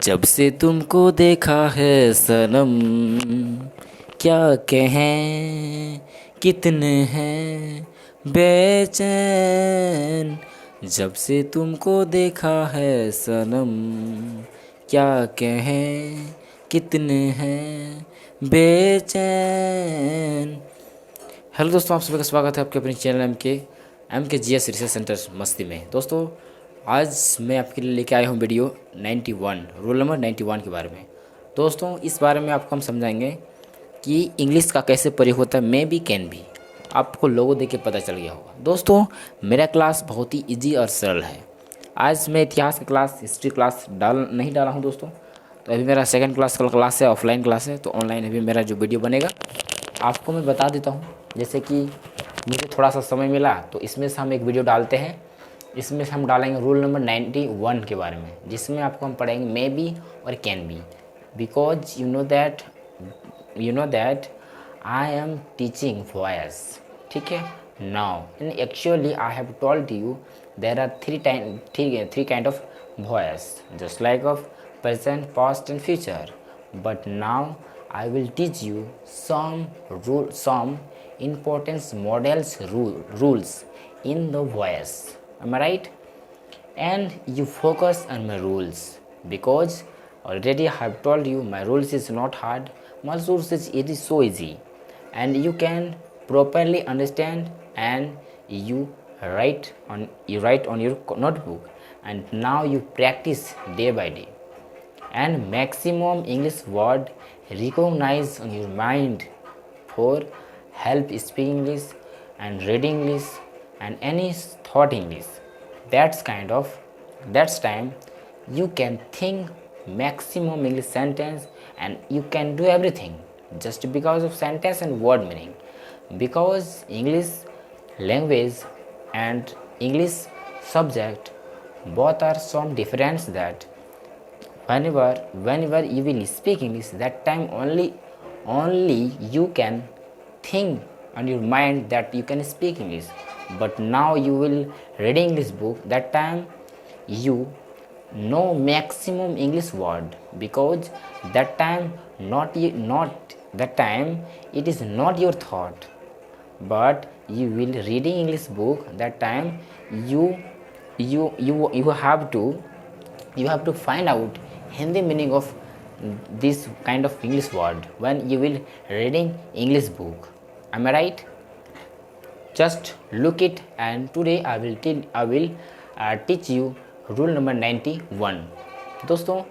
जब से तुमको देखा है सनम, क्या कहें कितने हैं बेचैन। जब से तुमको देखा है सनम, क्या कहें कितने हैं बेचैन। हेलो दोस्तों, आप सभी का स्वागत है आपके अपने चैनल एम के जी एस रिसर्च सेंटर मस्ती में। दोस्तों, आज मैं आपके लिए लेके आया हूँ वीडियो 91 रोल नंबर 91 के बारे में। दोस्तों, इस बारे में आपको हम समझाएंगे कि इंग्लिश का कैसे प्रयोग होता है। मे बी कैन बी आपको लोगो देख के पता चल गया होगा। दोस्तों, मेरा क्लास बहुत ही इजी और सरल है। आज मैं इतिहास की क्लास, हिस्ट्री क्लास नहीं डाला हूँ दोस्तों। तो अभी मेरा सेकंड क्लास का क्लास है, ऑफलाइन क्लास है। तो ऑनलाइन अभी मेरा जो वीडियो बनेगा आपको मैं बता देता हूँ। जैसे कि मुझे थोड़ा सा समय मिला तो इसमें से हम एक वीडियो डालते हैं। इसमें से हम डालेंगे रूल नंबर 91 के बारे में, जिसमें आपको हम पढ़ेंगे मे बी और can be. Because you know that I am teaching voice, ठीक है। Now in actually I have told you there are three kind of voice, just like of present, past and future. But now I will teach you some important rules in the voice. Am I right? And you focus on my rules, because already I have told you my rules is not hard. My rules it is so easy, and you can properly understand, and you write on your notebook, and now you practice day by day, and maximum English word recognize on your mind for help speak English and read English and any thought English. That's time you can think maximum English sentence, and you can do everything just because of sentence and word meaning. Because English language and English subject both are some difference, that whenever you will speak English, that time only you can think on your mind that you can speak English. But now you will read English book, that time you know maximum English word, because that time it is not your thought, but you will reading English book. That time you have to find out Hindi meaning of this kind of English word when you will reading English book. Am I right? Just look it, and today I will teach you rule number 91। दोस्तों,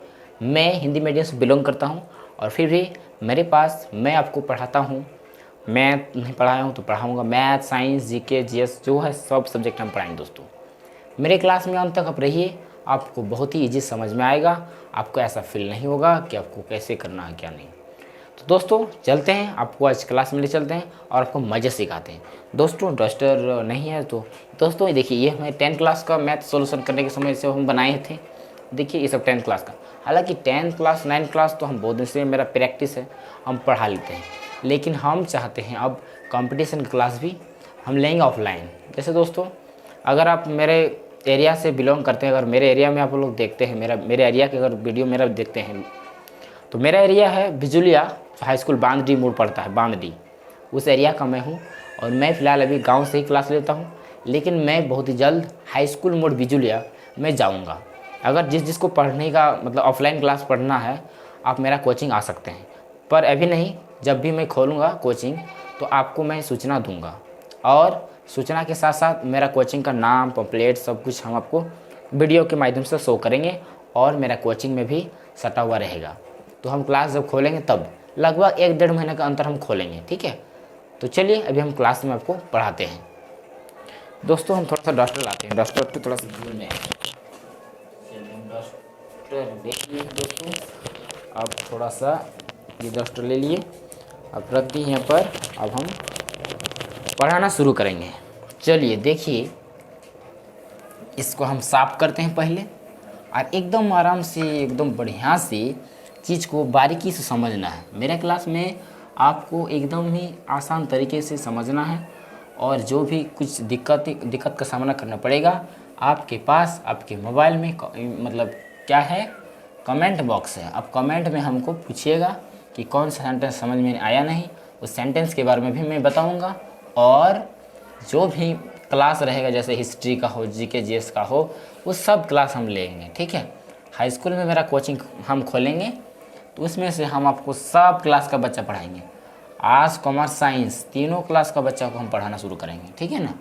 मैं Hindi medium से belong करता हूं, और फिर भी मेरे पास मैं आपको पढ़ाता हूं। मैथ नहीं पढ़ाया हूं तो पढ़ाऊंगा। मैथ, साइंस, जीके, जीएस जो है सब सब्जेक्ट हम पढ़ाएंगे। दोस्तों, मेरे क्लास में अंत तक आप रहिए, आपको बहुत ही ईजी समझ में आएगा। आपको ऐसा फील नहीं होगा कि आपको कैसे करना है क्या नहीं। तो दोस्तों, चलते हैं, आपको आज क्लास में ले चलते हैं और आपको मज़े सिखाते हैं। दोस्तों, डस्टर नहीं है तो दोस्तों देखिए, ये हमें 10th क्लास का मैथ सॉल्यूशन करने के समय से हम बनाए थे। देखिए, ये सब 10th क्लास का। हालांकि 10th क्लास 9th क्लास तो हम बहुत दिन से मेरा प्रैक्टिस है, हम पढ़ा लेते हैं। लेकिन हम चाहते हैं अब कंपटीशन की क्लास भी हम लेंगे ऑफलाइन। जैसे दोस्तों, अगर आप मेरे एरिया से बिलोंग करते हैं, अगर मेरे एरिया में आप लोग देखते हैं, मेरे एरिया के अगर वीडियो मेरा देखते हैं, तो मेरा एरिया है बिजुलिया, हाई स्कूल बांदडी मोड़ पड़ता है, बांदडी, उस एरिया का मैं हूँ। और मैं फ़िलहाल अभी गांव से ही क्लास लेता हूँ, लेकिन मैं बहुत ही जल्द हाई स्कूल मोड़ बिजुलिया में जाऊँगा। अगर जिसको पढ़ने का मतलब ऑफलाइन क्लास पढ़ना है, आप मेरा कोचिंग आ सकते हैं। पर अभी नहीं, जब भी मैं खोलूँगा कोचिंग तो आपको मैं सूचना दूँगा, और सूचना के साथ साथ मेरा कोचिंग का नाम, पम्पलेट, सब कुछ हम आपको वीडियो के माध्यम से शो करेंगे, और मेरा कोचिंग में भी सटा हुआ रहेगा। तो हम क्लास जब खोलेंगे तब लगभग 1-1.5 महीने का अंतर हम खोलेंगे, ठीक है। तो चलिए अभी हम क्लास में आपको पढ़ाते हैं। दोस्तों, हम थोड़ा सा डस्टर लाते हैं, डस्टर तो थोड़ा सा दूर में है। डस्टर देखिए दोस्तों, अब थोड़ा सा ये डस्टर ले लिए, अब रख दी यहाँ पर। अब हम पढ़ाना शुरू करेंगे। चलिए देखिए, इसको हम साफ करते हैं पहले, और एकदम आराम से, एकदम बढ़िया से चीज़ को बारीकी से समझना है। मेरे क्लास में आपको एकदम ही आसान तरीके से समझना है, और जो भी कुछ दिक्कत का सामना करना पड़ेगा, आपके पास आपके मोबाइल में मतलब क्या है कमेंट बॉक्स है, आप कमेंट में हमको पूछिएगा कि कौन सा सेंटेंस समझ में आया नहीं, उस सेंटेंस के बारे में भी मैं बताऊंगा। और जो भी क्लास रहेगा, जैसे हिस्ट्री का हो, जीके जीएस का हो, वो सब क्लास हम लेंगे, ठीक है। हाई स्कूल में मेरा कोचिंग हम खोलेंगे, तो उसमें से हम आपको सब क्लास का बच्चा पढ़ाएंगे। आर्ट्स कॉमर्स साइंस तीनों क्लास का बच्चा को हम पढ़ाना शुरू करेंगे, ठीक है ना।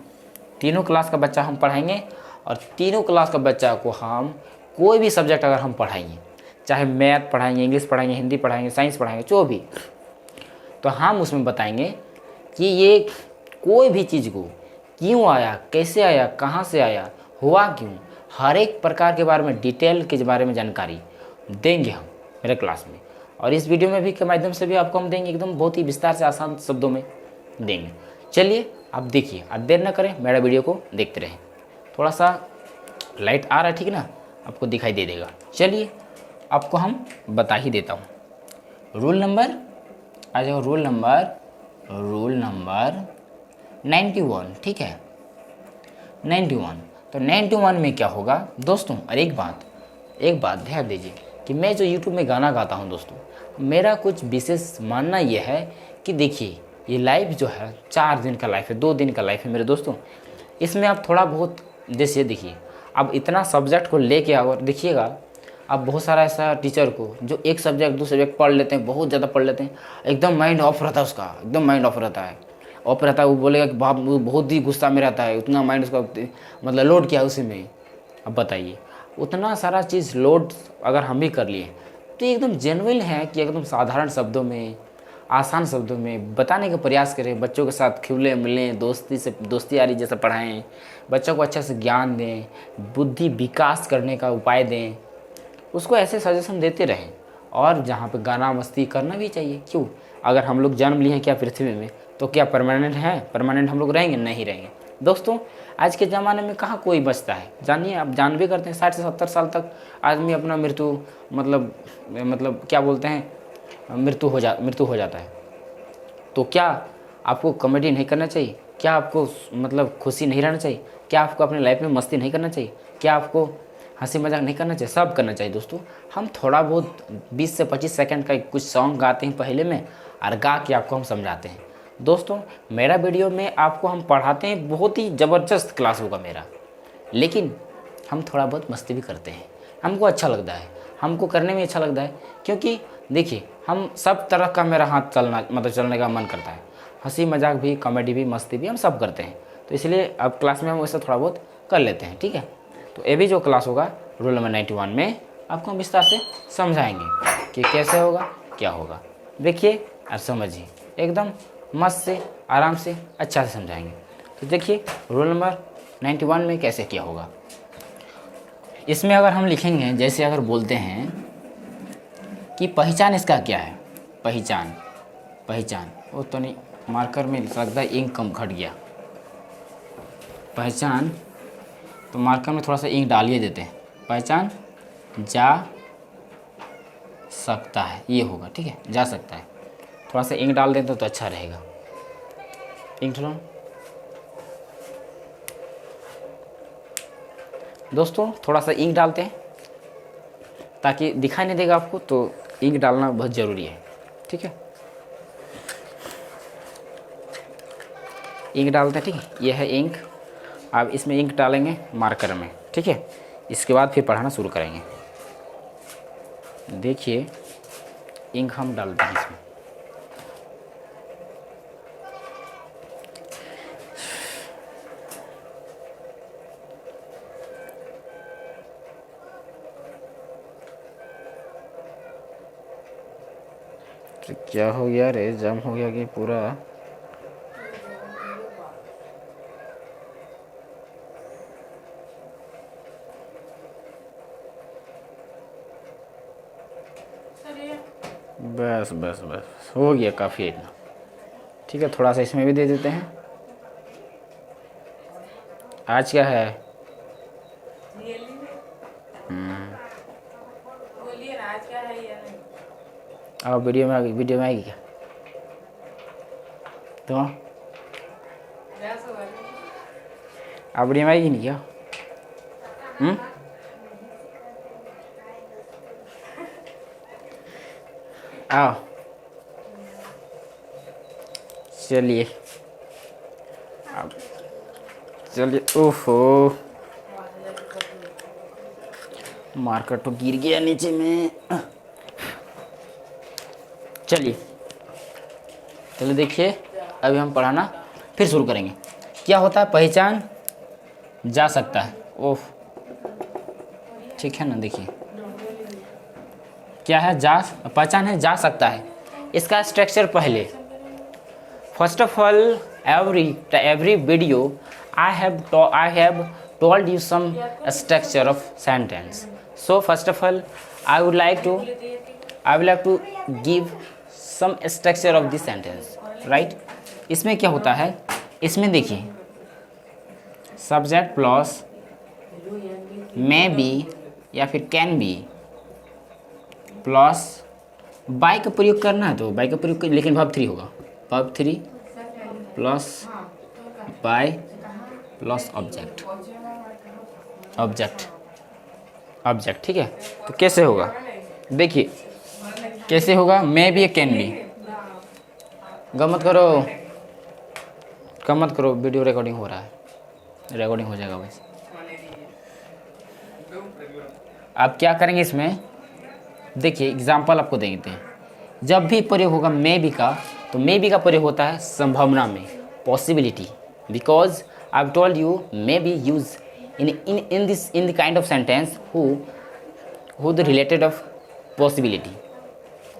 तीनों क्लास का बच्चा हम पढ़ाएंगे, और तीनों क्लास का बच्चा को हम कोई भी सब्जेक्ट अगर हम पढ़ाएंगे, चाहे मैथ पढ़ाएंगे, इंग्लिश पढ़ाएंगे, हिंदी पढ़ाएंगे, साइंस पढ़ाएंगे, जो भी, तो हम उसमें बताएंगे कि ये कोई भी चीज़ को क्यों आया, कैसे आया, कहाँ से आया, हुआ क्यों, हर एक प्रकार के बारे में, डिटेल के बारे में जानकारी देंगे हम मेरे क्लास में। और इस वीडियो में भी के माध्यम से भी आपको हम देंगे, एकदम बहुत ही विस्तार से आसान शब्दों में देंगे। चलिए आप देखिए, आप देर न करें, मेरा वीडियो को देखते रहें। थोड़ा सा लाइट आ रहा है, ठीक है ना, आपको दिखाई दे देगा। चलिए आपको हम बता ही देता हूँ। रूल नंबर आ जाओ, रूल नंबर 91, ठीक है, 91। तो 91 में क्या होगा दोस्तों। और एक बात ध्यान दीजिए कि मैं जो यूट्यूब में गाना गाता हूँ दोस्तों, मेरा कुछ विशेष मानना यह है कि देखिए, ये लाइफ जो है 4 दिन का लाइफ है, 2 दिन का लाइफ है मेरे दोस्तों। इसमें आप थोड़ा बहुत, जैसे देखिए, अब इतना सब्जेक्ट को लेके और देखिएगा, अब बहुत सारा ऐसा टीचर को जो एक सब्जेक्ट 2 सब्जेक्ट पढ़ लेते हैं, बहुत ज़्यादा पढ़ लेते हैं, एकदम माइंड ऑफ रहता है उसका, एकदम माइंड ऑफ रहता है, वो बोलेगा कि बाप वो बहुत ही गुस्सा में रहता है, उतना माइंड उसका मतलब लोड किया उसी में। अब बताइए, उतना सारा चीज़ लोड अगर हम भी कर लिए, तो एकदम जेन्युइन है कि एकदम साधारण शब्दों में, आसान शब्दों में बताने का प्रयास करें। बच्चों के साथ खिले मिलें, दोस्ती यारी जैसा पढ़ाएं, बच्चों को अच्छा से ज्ञान दें, बुद्धि विकास करने का उपाय दें, उसको ऐसे सजेशन देते रहें। और जहाँ पे गाना मस्ती करना भी चाहिए, क्यों, अगर हम लोग जन्म लिए हैं क्या पृथ्वी में, तो क्या परमानेंट है, परमानेंट हम लोग रहेंगे, नहीं रहेंगे दोस्तों। आज के ज़माने में कहाँ कोई बचता है, जानिए, आप जान भी करते हैं 60 से 70 साल तक आदमी अपना मृत्यु मतलब क्या बोलते हैं, मृत्यु हो जाता है। तो क्या आपको कॉमेडी नहीं करना चाहिए, क्या आपको मतलब खुशी नहीं रहना चाहिए, क्या आपको अपने लाइफ में मस्ती नहीं करना चाहिए, क्या आपको हंसी मजाक नहीं करना चाहिए, सब करना चाहिए दोस्तों। हम थोड़ा बहुत 20 से 25 सेकंड का कुछ सॉन्ग गाते हैं पहले में, और गा के आपको हम समझाते हैं दोस्तों। मेरा वीडियो में आपको हम पढ़ाते हैं, बहुत ही ज़बरदस्त क्लास होगा मेरा, लेकिन हम थोड़ा बहुत मस्ती भी करते हैं, हमको अच्छा लगता है, हमको करने में अच्छा लगता है। क्योंकि देखिए, हम सब तरह का मेरा हाथ चलने का मन करता है, हंसी मजाक भी, कॉमेडी भी, मस्ती भी, हम सब करते हैं। तो इसलिए अब क्लास में हम वैसे थोड़ा बहुत कर लेते हैं, ठीक है। तो ये भी जो क्लास होगा रूल नंबर 91 में, आपको हम विस्तार से समझाएंगे कि कैसे होगा, क्या होगा। देखिए और समझिए, एकदम मस्त से, आराम से, अच्छा से समझाएंगे। तो देखिए रूल नंबर 91 में कैसे क्या होगा। इसमें अगर हम लिखेंगे, जैसे अगर बोलते हैं कि पहचान इसका क्या है, पहचान वो तो नहीं, मार्कर में लगता है इंक कम घट गया, पहचान, तो मार्कर में थोड़ा सा इंक डालिए देते हैं, पहचान जा सकता है, ये होगा, ठीक है, जा सकता है। थोड़ा सा इंक डाल दें तो अच्छा रहेगा। इंक लो दोस्तों, थोड़ा सा इंक डालते हैं ताकि दिखाई नहीं देगा आपको, तो इंक डालना बहुत ज़रूरी है, ठीक है। इंक डालते हैं, ठीक है, ये है इंक। अब इसमें इंक डालेंगे मार्कर में, ठीक है। इसके बाद फिर पढ़ाना शुरू करेंगे। देखिए इंक हम डालते हैं इसमें, तो क्या हो गया रे, जम हो गया कि पूरा। बस बस बस हो गया, काफ़ी है इतना, ठीक है। थोड़ा सा इसमें भी दे देते हैं। आज क्या है, अब वीडियो में आएगी क्या, तो अब वीडियो में आएगी नहीं क्या, आओ चलिए, अब चलिए। ओहो, मार्कर तो गिर गया नीचे में। चलिए चलिए देखिए, अभी हम पढ़ाना फिर शुरू करेंगे। क्या होता है पहचान जा सकता है। ओह ठीक है ना, देखिए क्या है, जा पहचान है जा सकता है। इसका स्ट्रक्चर पहले, first of all every video I have told you some structure of sentence. So first of all I would like to give some structure of this sentence, right? इसमें क्या होता है, इसमें देखिए सब्जेक्ट प्लस मे बी या फिर can be plus by का प्रयोग करना है तो बाय का प्रयोग, लेकिन वर्ब 3 होगा, verb 3 plus by plus object, ठीक है। तो कैसे होगा, देखिए कैसे होगा, मे बी कैन बी। गमत करो, वीडियो रिकॉर्डिंग हो रहा है, रिकॉर्डिंग हो जाएगा वैसे। आप क्या करेंगे इसमें, देखिए एग्जाम्पल आपको देते हैं। जब भी प्रयोग होगा मे बी का, तो मे बी का प्रयोग होता है संभावना में, possibility, because I have told you may be use in the kind of sentence who the related of possibility,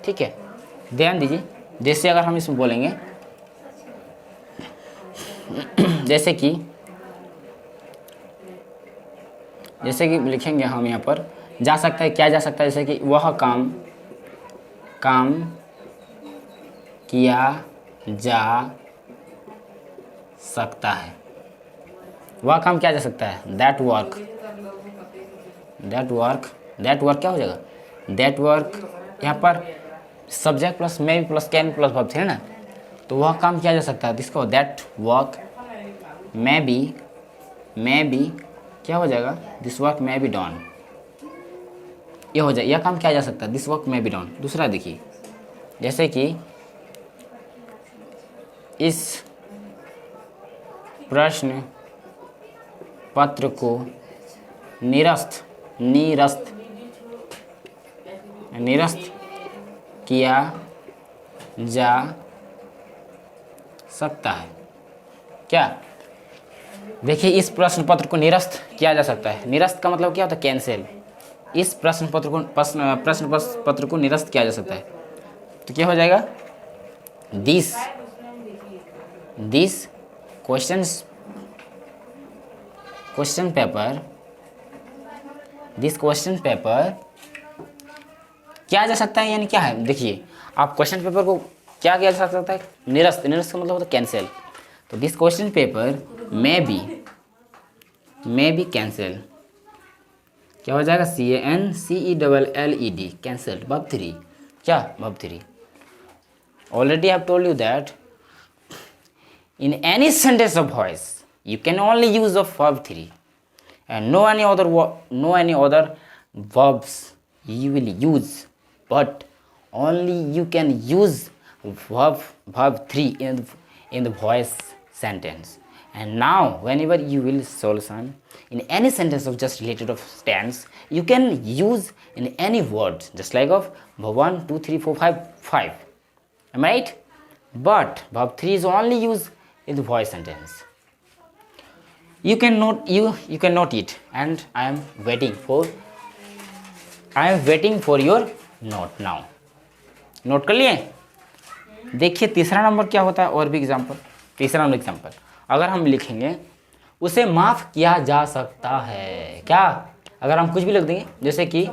ठीक है। ध्यान दीजिए, जैसे अगर हम इसमें बोलेंगे जैसे कि लिखेंगे हम यहाँ पर जा सकता है, क्या जा सकता है, जैसे कि वह काम किया जा सकता है, वह काम किया जा सकता है। दैट वर्क क्या हो जाएगा, दैट वर्क, यहाँ पर subject plus may be plus can plus verb है ना, तो वह काम किया जा सकता है, जिसको दैट वर्क मे बी क्या हो जाएगा, this work may be done, ये हो जाए, यह काम किया जा सकता है, this work may be done. दूसरा देखिए, जैसे कि इस प्रश्न पत्र को निरस्त किया जा सकता है। क्या, देखिए इस प्रश्न पत्र को निरस्त किया जा सकता है। निरस्त का मतलब क्या होता है, कैंसिल। इस प्रश्न पत्र को निरस्त किया जा सकता है, तो क्या हो जाएगा, दिस क्वेश्चन पेपर क्या जा सकता है, यानी क्या है, देखिए आप क्वेश्चन पेपर को क्या किया जा सकता है, निरस्त का मतलब होता है कैंसिल। तो this question paper may be cancel, क्या हो जाएगा, CANCELLED, कैंसिल्ड, वर्ब 3, क्या, verb 3। Already I have told you that in any sentence of voice you can only use of verb 3 and no any other verbs you will use, but only you can use verb 3 in the voice sentence. And now whenever you will solution in any sentence of just related of tense, you can use in any word just like of verb 1 2 3 4 5. Am I right? But verb 3 is only used in the voice sentence. You can note it, and I am waiting for your note now. Note कर लिए। देखिए तीसरा number क्या होता है, और भी example. तीसरा नंबर एग्जाम्पल अगर हम लिखेंगे, उसे माफ़ किया जा सकता है। क्या, अगर हम कुछ भी लिख देंगे, जैसे कि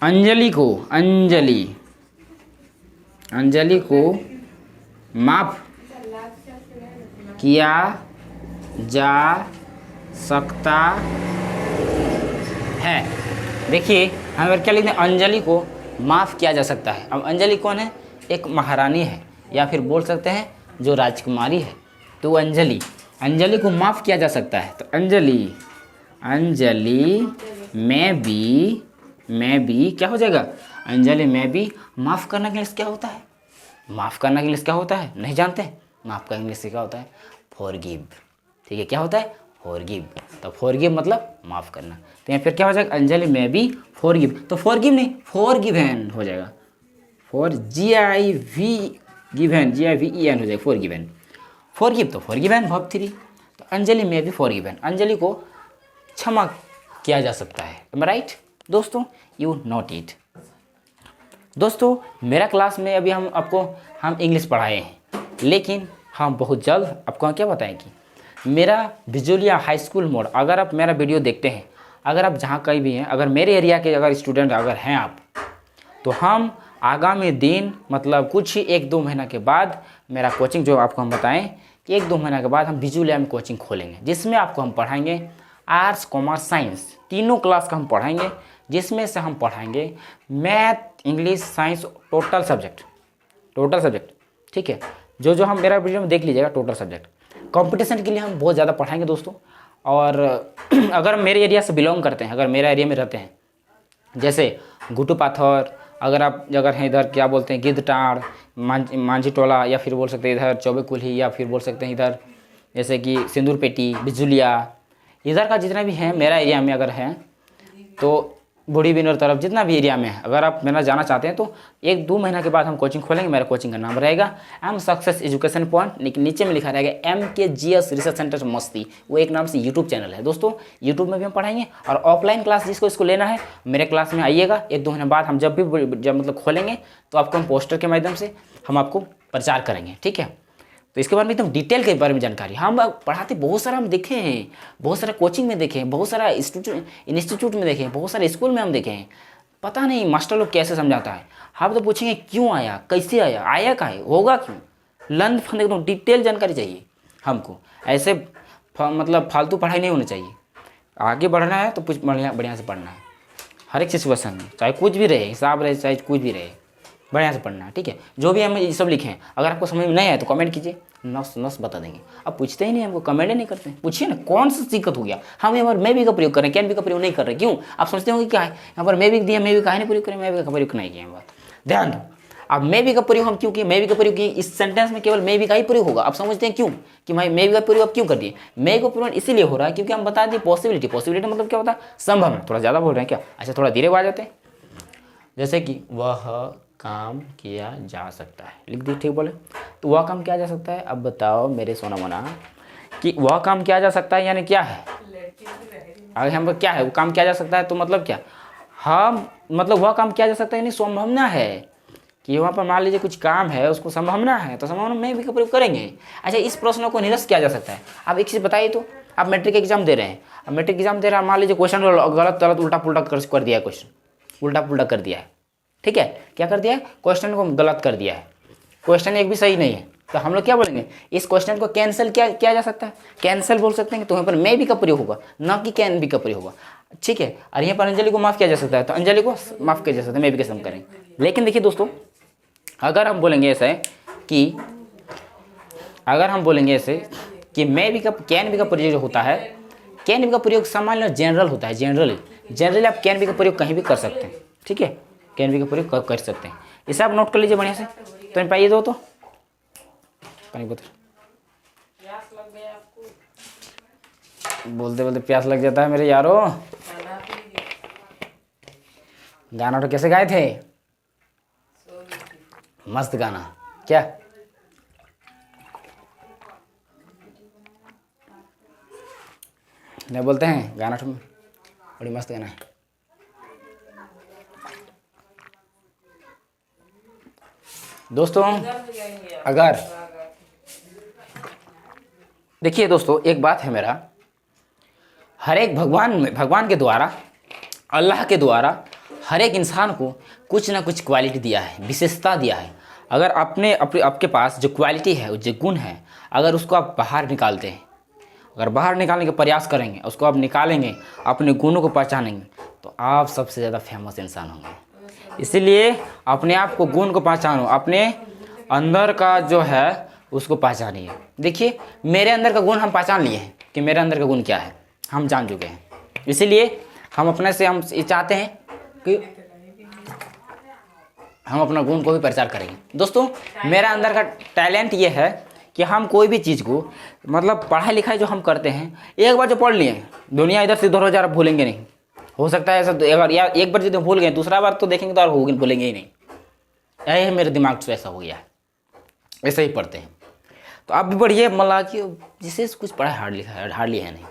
अंजलि को माफ़ किया जा सकता है। देखिए हम अगर क्या लिखते हैं, अंजलि को माफ़ किया जा सकता है। अब अंजलि कौन है, एक महारानी है, या फिर बोल सकते हैं जो राजकुमारी है। तो अंजलि को माफ़ किया जा सकता है। तो अंजलि में भी क्या हो जाएगा, अंजलि मैं भी माफ़ करना का इंग्लिश क्या होता है? माफ़ करना का इंग्लिश क्या होता है? नहीं जानते? माफ़ का इंग्लिश क्या होता है? फॉरगिव। ठीक है, क्या होता है? फॉरगिव। तो फॉरगिव मतलब माफ़ करना। तो यहाँ फिर क्या हो जाएगा? अंजलि मैं भी फॉरगिव, तो फॉरगिव नहीं फॉरगिवन हो जाएगा। फॉर GIVEN GIVEN हो जाएगा, फॉरगिवन। फॉरगिव तो फॉरगिवन वर्ब 3। तो अंजलि में भी फॉरगिवन, अंजलि को क्षमा किया जा सकता है। राइट दोस्तों, यू नोट इट। दोस्तों मेरा क्लास में अभी हम इंग्लिश पढ़ाए हैं, लेकिन हम बहुत जल्द आपको क्या बताएं कि मेरा बिजुलिया हाई स्कूल मोड, अगर आप मेरा वीडियो देखते हैं, अगर आप जहाँ कहीं भी हैं, अगर मेरे एरिया के अगर स्टूडेंट अगर हैं आप, तो हम आगामी दिन मतलब कुछ ही 1-2 महीना के बाद मेरा कोचिंग जो आपको हम बताएं कि 1-2 महीना के बाद हम बिजुलिया में कोचिंग खोलेंगे, जिसमें आपको हम पढ़ाएंगे आर्ट्स कॉमर्स साइंस तीनों क्लास का हम पढ़ाएंगे, जिसमें से हम पढ़ाएंगे math English science total subject. ठीक है, जो हम मेरा वीडियो में देख लीजिएगा टोटल सब्जेक्ट। कंपटीशन के लिए हम बहुत ज़्यादा पढ़ाएंगे दोस्तों। और अगर मेरे एरिया से बिलोंग करते हैं, अगर मेरा एरिया में रहते हैं, जैसे गुटू पाथर, अगर हैं इधर क्या बोलते हैं गिद्धटाड़ मांझी टोला, या फिर बोल सकते हैं इधर चौबे कुल्ही, या फिर बोल सकते हैं इधर जैसे कि सिंदूर पेटी बिजुलिया, इधर का जितना भी है मेरा एरिया में अगर है, तो बूढ़ी बिनर तरफ जितना भी एरिया में है, अगर आप मेरा जाना चाहते हैं तो 1-2 महीना के बाद हम कोचिंग खोलेंगे। मेरा कोचिंग का नाम रहेगा एम सक्सेस एजुकेशन पॉइंट, नीचे में लिखा रहेगा MKGS रिसर्च सेंटर मस्ती, वो एक नाम से यूट्यूब चैनल है दोस्तों। यूट्यूब में भी हम पढ़ाएंगे, और ऑफलाइन क्लास जिसको इसको लेना है मेरे क्लास में आइएगा। 1-2 महीने बाद हम जब मतलब खोलेंगे तो आपको हम पोस्टर के माध्यम से हम आपको प्रचार करेंगे। ठीक है, तो इसके बारे में एकदम डिटेल के बारे में जानकारी हम पढ़ाते बहुत सारा हम देखे हैं, बहुत सारा कोचिंग में देखे हैं, बहुत सारा इंस्टीट्यूट में देखे हैं, बहुत सारे स्कूल में हम देखे हैं। पता नहीं मास्टर लोग कैसे समझाता है। आप तो पूछेंगे क्यों आया, कैसे आया का है, होगा क्यों, लंद फंद एकदम डिटेल जानकारी चाहिए हमको। ऐसे मतलब फालतू पढ़ाई नहीं होनी चाहिए। आगे बढ़ना है तो कुछ बढ़िया से पढ़ना है, हर एक सिचुएशन में, चाहे कुछ भी रहे, हिसाब रहे चाहे कुछ भी रहे, बढ़िया से पढ़ना है। ठीक है, जो भी हम ये सब लिखे हैं, अगर आपको समझ में नहीं आए तो कमेंट कीजिए, नस बता देंगे। अब पूछते ही नहीं, हमको कमेंट ही नहीं करते। पूछिए ना, कौन सी दिक्कत हो गया? हम यहाँ पर मे भी का प्रयोग करें, कैन भी का प्रयोग नहीं कर रहे, क्यों? आप सोचते होंगे क्या है यहाँ पर मे भी दिया, मे भी का नहीं प्रयोग करें, मे भी का प्रयोग नहीं किया। बात ध्यान दो, अब मे भी का प्रयोग हम क्यों किए, मे भी का प्रयोग किए, इस सेंटेंस में केवल मे भी का ही प्रयोग होगा। आप समझते हैं क्यों कि भाई मे भी का प्रयोग आप क्यों कर दिए? मे का प्रयोग इसीलिए हो रहा है क्योंकि हम बता दिए पॉसिबिलिटी मतलब क्या होता है? संभव। थोड़ा ज़्यादा बोल रहे हैं क्या? अच्छा, थोड़ा धीरे आ जाते हैं। जैसे कि वह काम किया जा सकता है, लिख दी, ठीक बोले? तो वह काम किया जा सकता है। अब बताओ मेरे सोना मोना कि वह काम किया जा सकता है यानी क्या है? अगर हम क्या है वो काम किया जा सकता है तो मतलब क्या? हम मतलब वह काम किया जा सकता है यानी संभावना है कि वहाँ पर मान लीजिए कुछ काम है, उसको संभावना है, तो संभावना में भी प्रयोग करेंगे। अच्छा, इस प्रश्न को निरस्त किया जा सकता है। अब एक चीज़ बताइए, तो आप मैट्रिक एग्जाम दे रहे हैं, अब मैट्रिक एग्जाम दे रहे हैं, मान लीजिए क्वेश्चन गलत उल्टा पुल्टा कर दिया है, क्वेश्चन उल्टा पुल्टा कर दिया है। ठीक है, क्या कर दिया है? क्वेश्चन को गलत कर दिया है, क्वेश्चन एक भी सही नहीं है, तो हम लोग क्या बोलेंगे? इस क्वेश्चन को कैंसिल किया जा सकता है, कैंसिल बोल सकते हैं। तो यहाँ पर मे भी का प्रयोग होगा, ना कि कैन भी का प्रयोग होगा। ठीक है, और यहाँ पर अंजलि को माफ़ किया जा सकता है, तो अंजलि को माफ़ किया जा सकता है, मे भी के सम करेंगे। लेकिन देखिए दोस्तों, अगर हम बोलेंगे ऐसे कि मे भी का कैन भी का प्रयोग जो होता है, कैन भी का प्रयोग सामान्य जनरल होता है, जनरली आप कैन भी का प्रयोग कहीं भी कर सकते हैं। ठीक है, कैन भी का प्रयोग कर सकते हैं। इसे आप नोट कर लीजिए बढ़िया से। तो पाइए दो तो पानी बोतल, बोलते बोलते प्यास लग जाता है मेरे यारों। गाना तो कैसे गाए थे? मस्त गाना, क्या नहीं बोलते हैं? गाना तो बड़ी मस्त गाना है। दोस्तों अगर देखिए दोस्तों, एक बात है मेरा, हर एक भगवान के द्वारा, अल्लाह के द्वारा हर एक इंसान को कुछ ना कुछ क्वालिटी दिया है, विशेषता दिया है। अगर आपके पास जो क्वालिटी है, जो गुण है, अगर उसको आप बाहर निकालते हैं, अगर बाहर निकालने का प्रयास करेंगे, उसको आप निकालेंगे, अपने गुणों को पहचानेंगे, तो आप सबसे ज़्यादा फेमस इंसान होंगे। इसीलिए अपने आप को, गुण को पहचानो, अपने अंदर का जो है उसको पहचानिए। देखिए, मेरे अंदर का गुण हम पहचान लिए हैं कि मेरे अंदर का गुण क्या है, हम जान चुके हैं। इसीलिए हम अपने से हम चाहते हैं कि हम अपना गुण को भी प्रचार करेंगे। दोस्तों मेरा अंदर का टैलेंट ये है कि हम कोई भी चीज़ को मतलब पढ़ाई लिखाई जो हम करते हैं, एक बार जो पढ़ लिए दुनिया इधर से इधर हो जा रहा, भूलेंगे नहीं। हो सकता है ऐसा अगर या एक बार यदि भूल गए दूसरा बार तो देखेंगे तो और भूलेंगे ही नहीं। यही मेरे दिमाग से ऐसा हो गया है, ऐसे ही पढ़ते हैं। तो आप भी पढ़िए, मतलब कि जिसे कुछ पढ़ाई हार्डली है नहीं।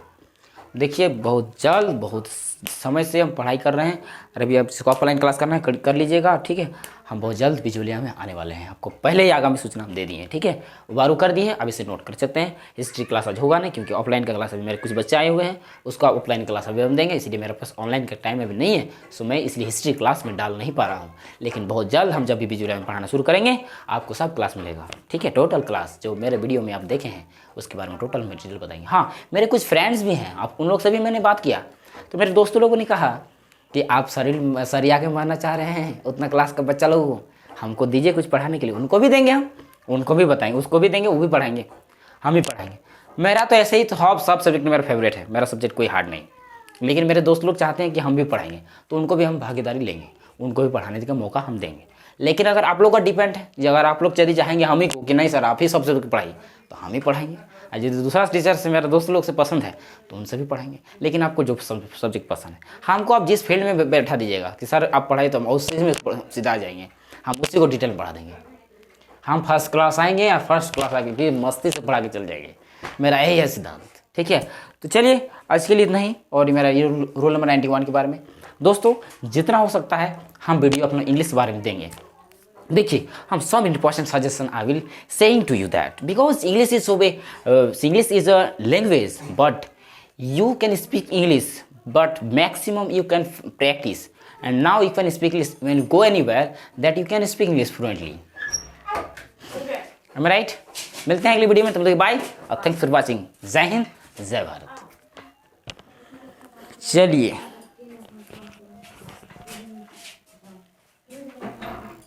देखिए बहुत जल्द बहुत समय से हम पढ़ाई कर रहे हैं, और अभी आप जिसको ऑफलाइन क्लास करना है कर लीजिएगा, ठीक है। हम बहुत जल्द बिजुलिया में आने वाले हैं, आपको पहले ही आगामी सूचना हम दे दिए हैं, ठीक है। वारू कर दिए, अब इसे नोट कर सकते हैं। हिस्ट्री क्लास आज होगा नहीं, क्योंकि ऑफलाइन का क्लास अभी मेरे कुछ बच्चे आए हुए हैं, उसको ऑफलाइन क्लास अभी हम देंगे, इसलिए मेरे पास ऑनलाइन का टाइम अभी नहीं है, सो मैं इसलिए हिस्ट्री क्लास में डाल नहीं पा रहा हूँ। लेकिन बहुत जल्द हम जब भी बिजुलिया में पढ़ाना शुरू करेंगे आपको सब क्लास मिलेगा, ठीक है। टोटल क्लास जो मेरे वीडियो में आप देखे हैं उसके बारे में टोटल मटेरियल बताएंगे। हाँ, मेरे कुछ फ्रेंड्स भी हैं, आप उन लोग से भी मैंने बात किया, तो मेरे दोस्तों लोगों ने कहा कि आप सरिया के मारना चाह रहे हैं उतना क्लास का बच्चा लोगों को, हमको दीजिए कुछ पढ़ाने के लिए। उनको भी देंगे, हम उनको भी बताएंगे, उसको भी देंगे, वो भी पढ़ाएंगे, हम ही पढ़ाएंगे। मेरा तो ऐसे ही तो सब सब्जेक्ट मेरा फेवरेट है, मेरा सब्जेक्ट कोई हार्ड नहीं। लेकिन मेरे दोस्त लोग चाहते हैं कि हम भी पढ़ाएंगे, तो उनको भी हम भागीदारी लेंगे, उनको भी पढ़ाने का मौका हम देंगे। लेकिन अगर आप लोग का डिपेंड है, कि अगर आप लोग यदि चाहेंगे हम ही को कि नहीं सर आप ही सब्जेक्ट पढ़ाइए, तो हम ही पढ़ाएंगे। और यदि दूसरा टीचर से मेरे दोस्त लोग से पसंद है तो उनसे भी पढ़ाएंगे। लेकिन आपको जो सब्जेक्ट पसंद है, हमको आप जिस फील्ड में बैठा दीजिएगा कि सर आप पढ़ाई, तो हम उस चीज़ में सीधा आ जाएंगे, हम उसी को डिटेल पढ़ा देंगे। हम फर्स्ट क्लास आएंगे या फर्स्ट क्लास आके फिर मस्ती से पढ़ा के चल जाएंगे, मेरा यही है सिद्धांत, ठीक है। तो चलिए आज के लिए इतना ही, और मेरा ये रूल नंबर 91 के बारे में। दोस्तों जितना हो सकता है हम वीडियो अपना इंग्लिश के बारे में देंगे। देखिए हम some important suggestion I will saying to you that because English is English is a language, but you can speak English, but maximum you can practice, and now you can speak English when you go anywhere that you can speak English fluently. Okay. Am I right? मिलते हैं अगली video में, तब तक bye और thanks for watching. जय हिंद, जय भारत। चलिए।